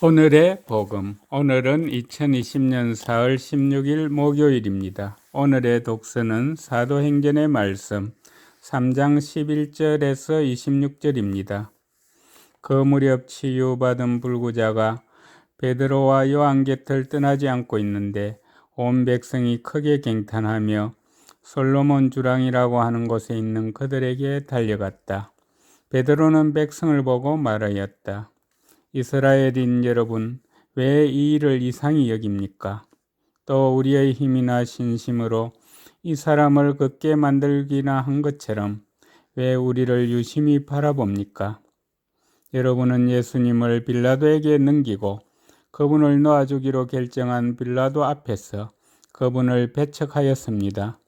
오늘의 복음. 오늘은 2020년 4월 16일 목요일입니다. 오늘의 독서는 사도행전의 말씀 3장 11절에서 26절입니다. 그 무렵 치유받은 불구자가 베드로와 요한 곁을 떠나지 않고 있는데 온 백성이 크게 갱탄하며 솔로몬 주랑이라고 하는 곳에 있는 그들에게 달려갔다. 베드로는 백성을 보고 말하였다. 이스라엘인 여러분, 왜 이 일을 이상히 여깁니까? 또 우리의 힘이나 신심으로 이 사람을 걷게 만들기나 한 것처럼 왜 우리를 유심히 바라봅니까? 여러분은 예수님을 빌라도에게 넘기고 그분을 놓아주기로 결정한 빌라도 앞에서 그분을 배척하였습니다.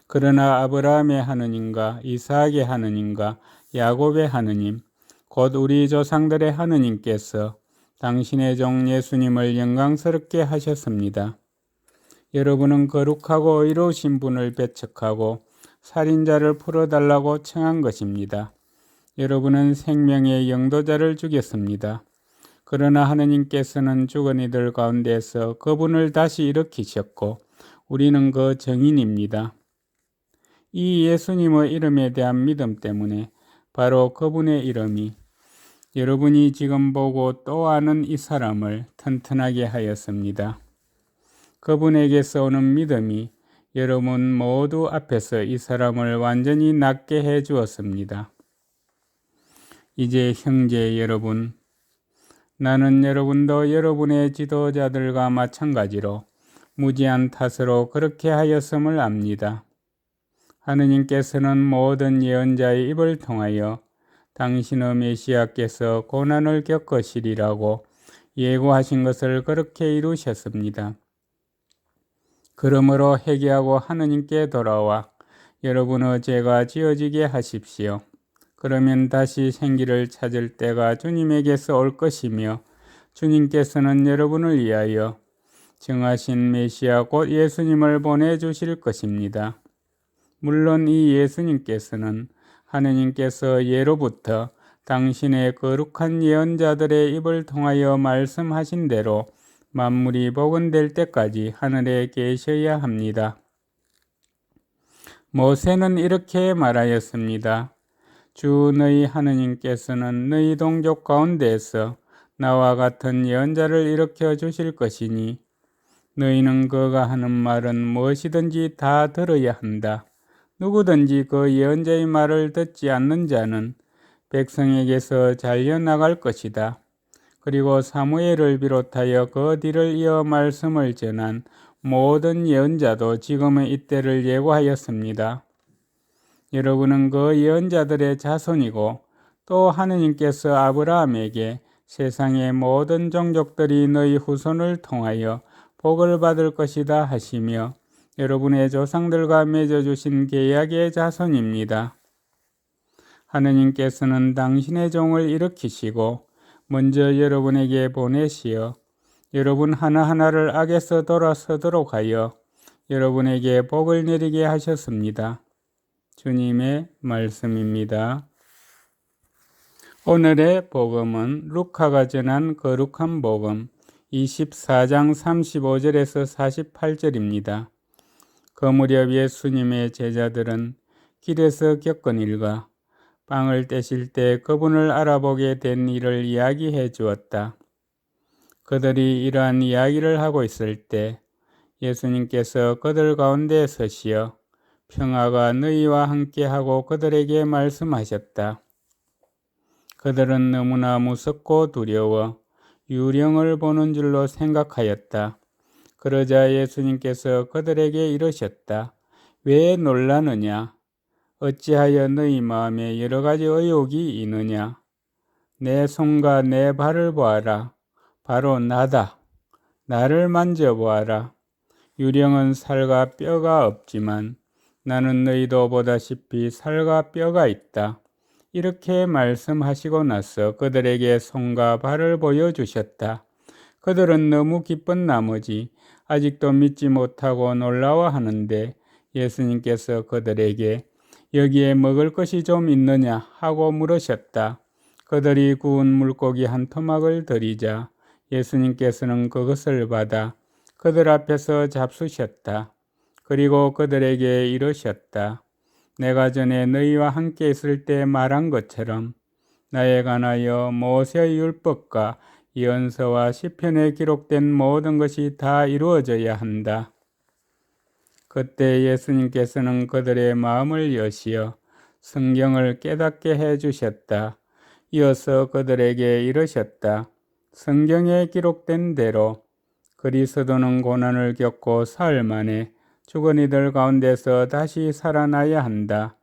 그러나 아브라함의 하느님과 이삭의 하느님과 야곱의 하느님, 곧 우리 조상들의 하느님께서 당신의 종 예수님을 영광스럽게 하셨습니다. 여러분은 거룩하고 의로우신 분을 배척하고 살인자를 풀어달라고 청한 것입니다. 여러분은 생명의 영도자를 죽였습니다. 그러나 하느님께서는 죽은 이들 가운데서 그분을 다시 일으키셨고 우리는 그 증인입니다. 이 예수님의 이름에 대한 믿음 때문에 바로 그분의 이름이 여러분이 지금 보고 또 아는 이 사람을 튼튼하게 하였습니다. 그분에게서 오는 믿음이 여러분 모두 앞에서 이 사람을 완전히 낫게 해 주었습니다. 이제 형제 여러분, 나는 여러분도 여러분의 지도자들과 마찬가지로 무지한 탓으로 그렇게 하였음을 압니다. 하느님께서는 모든 예언자의 입을 통하여 당신의 메시아께서 고난을 겪으시리라고 예고하신 것을 그렇게 이루셨습니다. 그러므로 회개하고 하느님께 돌아와 여러분의 죄가 지어지게 하십시오. 그러면 다시 생기를 찾을 때가 주님에게서 올 것이며 주님께서는 여러분을 위하여 정하신 메시아 곧 예수님을 보내주실 것입니다. 물론 이 예수님께서는 하느님께서 예로부터 당신의 거룩한 예언자들의 입을 통하여 말씀하신 대로 만물이 복원될 때까지 하늘에 계셔야 합니다. 모세는 이렇게 말하였습니다. 주 너희 하느님께서는 너희 동족 가운데에서 나와 같은 예언자를 일으켜 주실 것이니 너희는 그가 하는 말은 무엇이든지 다 들어야 한다. 누구든지 그 예언자의 말을 듣지 않는 자는 백성에게서 잘려나갈 것이다. 그리고 사무엘을 비롯하여 그 뒤를 이어 말씀을 전한 모든 예언자도 지금의 이때를 예고하였습니다. 여러분은 그 예언자들의 자손이고 또 하느님께서 아브라함에게 세상의 모든 종족들이 너희 후손을 통하여 복을 받을 것이다 하시며 여러분의 조상들과 맺어주신 계약의 자손입니다. 하느님께서는 당신의 종을 일으키시고 먼저 여러분에게 보내시어 여러분 하나하나를 악에서 돌아서도록 하여 여러분에게 복을 내리게 하셨습니다. 주님의 말씀입니다. 오늘의 복음은 루카가 전한 거룩한 복음 24장 35절에서 48절입니다. 그 무렵 예수님의 제자들은 길에서 겪은 일과 빵을 떼실 때 그분을 알아보게 된 일을 이야기해 주었다. 그들이 이러한 이야기를 하고 있을 때 예수님께서 그들 가운데 서시어 평화가 너희와 함께하고 그들에게 말씀하셨다. 그들은 너무나 무섭고 두려워 유령을 보는 줄로 생각하였다. 그러자 예수님께서 그들에게 이르셨다. 왜 놀라느냐? 어찌하여 너희 마음에 여러 가지 의혹이 있느냐? 내 손과 내 발을 보아라. 바로 나다. 나를 만져보아라. 유령은 살과 뼈가 없지만 나는 너희도 보다시피 살과 뼈가 있다. 이렇게 말씀하시고 나서 그들에게 손과 발을 보여주셨다. 그들은 너무 기쁜 나머지 아직도 믿지 못하고 놀라워하는데 예수님께서 그들에게 여기에 먹을 것이 좀 있느냐 하고 물으셨다. 그들이 구운 물고기 한 토막을 드리자 예수님께서는 그것을 받아 그들 앞에서 잡수셨다. 그리고 그들에게 이르셨다. 내가 전에 너희와 함께 있을 때 말한 것처럼 나에 관하여 모세의 율법과 예언서와 시편에 기록된 모든 것이 다 이루어져야 한다. 그때 예수님께서는 그들의 마음을 여시어 성경을 깨닫게 해주셨다. 이어서 그들에게 이르셨다. 성경에 기록된 대로 그리스도는 고난을 겪고 사흘 만에 죽은 이들 가운데서 다시 살아나야 한다.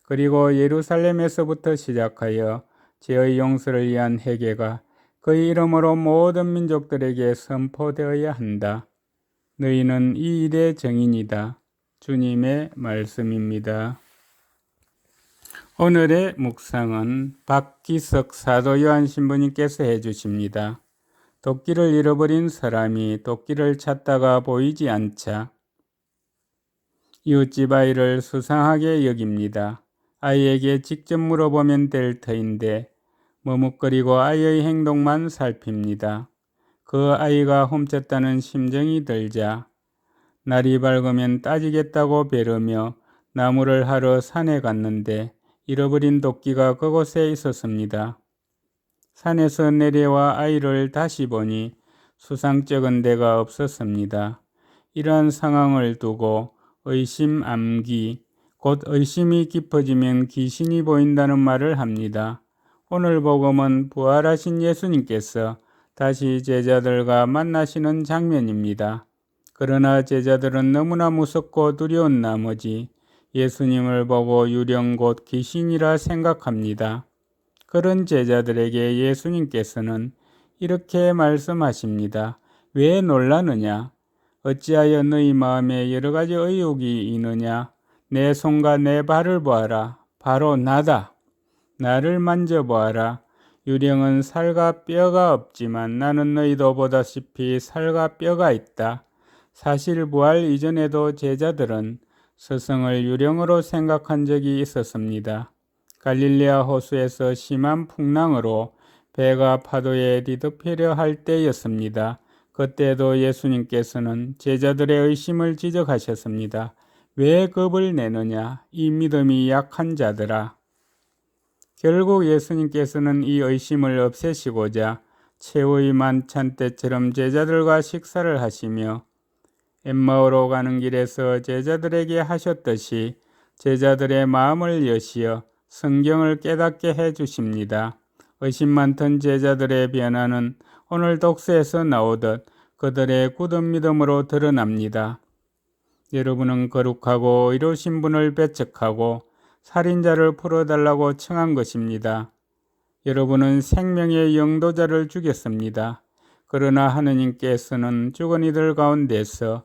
그리고 예루살렘에서부터 시작하여 죄의 용서를 위한 회개가 그의 이름으로 모든 민족들에게 선포되어야 한다. 너희는 이 일의 증인이다. 주님의 말씀입니다. 오늘의 묵상은 박기석 사도 요한 신부님께서 해주십니다. 도끼를 잃어버린 사람이 도끼를 찾다가 보이지 않자 이웃집 아이를 수상하게 여깁니다. 아이에게 직접 물어보면 될 터인데 머뭇거리고 아이의 행동만 살핍니다. 그 아이가 훔쳤다는 심정이 들자 날이 밝으면 따지겠다고 벼르며 나무를 하러 산에 갔는데 잃어버린 도끼가 그곳에 있었습니다. 산에서 내려와 아이를 다시 보니 수상쩍은 데가 없었습니다. 이러한 상황을 두고 의심 암기, 곧 의심이 깊어지면 귀신이 보인다는 말을 합니다. 오늘 복음은 부활하신 예수님께서 다시 제자들과 만나시는 장면입니다. 그러나 제자들은 너무나 무섭고 두려운 나머지 예수님을 보고 유령 곧 귀신이라 생각합니다. 그런 제자들에게 예수님께서는 이렇게 말씀하십니다. 왜 놀라느냐? 어찌하여 너희 마음에 여러 가지 의혹이 있느냐? 내 손과 내 발을 보아라. 바로 나다. 나를 만져보아라. 유령은 살과 뼈가 없지만 나는 너희도 보다시피 살과 뼈가 있다. 사실 부활 이전에도 제자들은 스승을 유령으로 생각한 적이 있었습니다. 갈릴레아 호수에서 심한 풍랑으로 배가 파도에 뒤덮이려 할 때였습니다. 그때도 예수님께서는 제자들의 의심을 지적하셨습니다. 왜 겁을 내느냐? 이 믿음이 약한 자들아. 결국 예수님께서는 이 의심을 없애시고자 최후의 만찬 때처럼 제자들과 식사를 하시며 엠마오로 가는 길에서 제자들에게 하셨듯이 제자들의 마음을 여시어 성경을 깨닫게 해주십니다. 의심 많던 제자들의 변화는 오늘 독서에서 나오듯 그들의 굳은 믿음으로 드러납니다. 여러분은 거룩하고 의로우신 분을 배척하고 살인자를 풀어달라고 청한 것입니다. 여러분은 생명의 영도자를 죽였습니다. 그러나 하느님께서는 죽은 이들 가운데서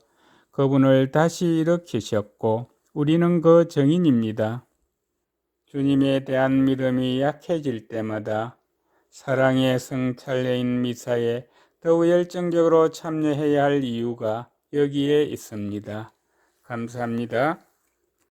그분을 다시 일으키셨고 우리는 그 증인입니다. 주님에 대한 믿음이 약해질 때마다 사랑의 성찰례인 미사에 더욱 열정적으로 참여해야 할 이유가 여기에 있습니다. 감사합니다.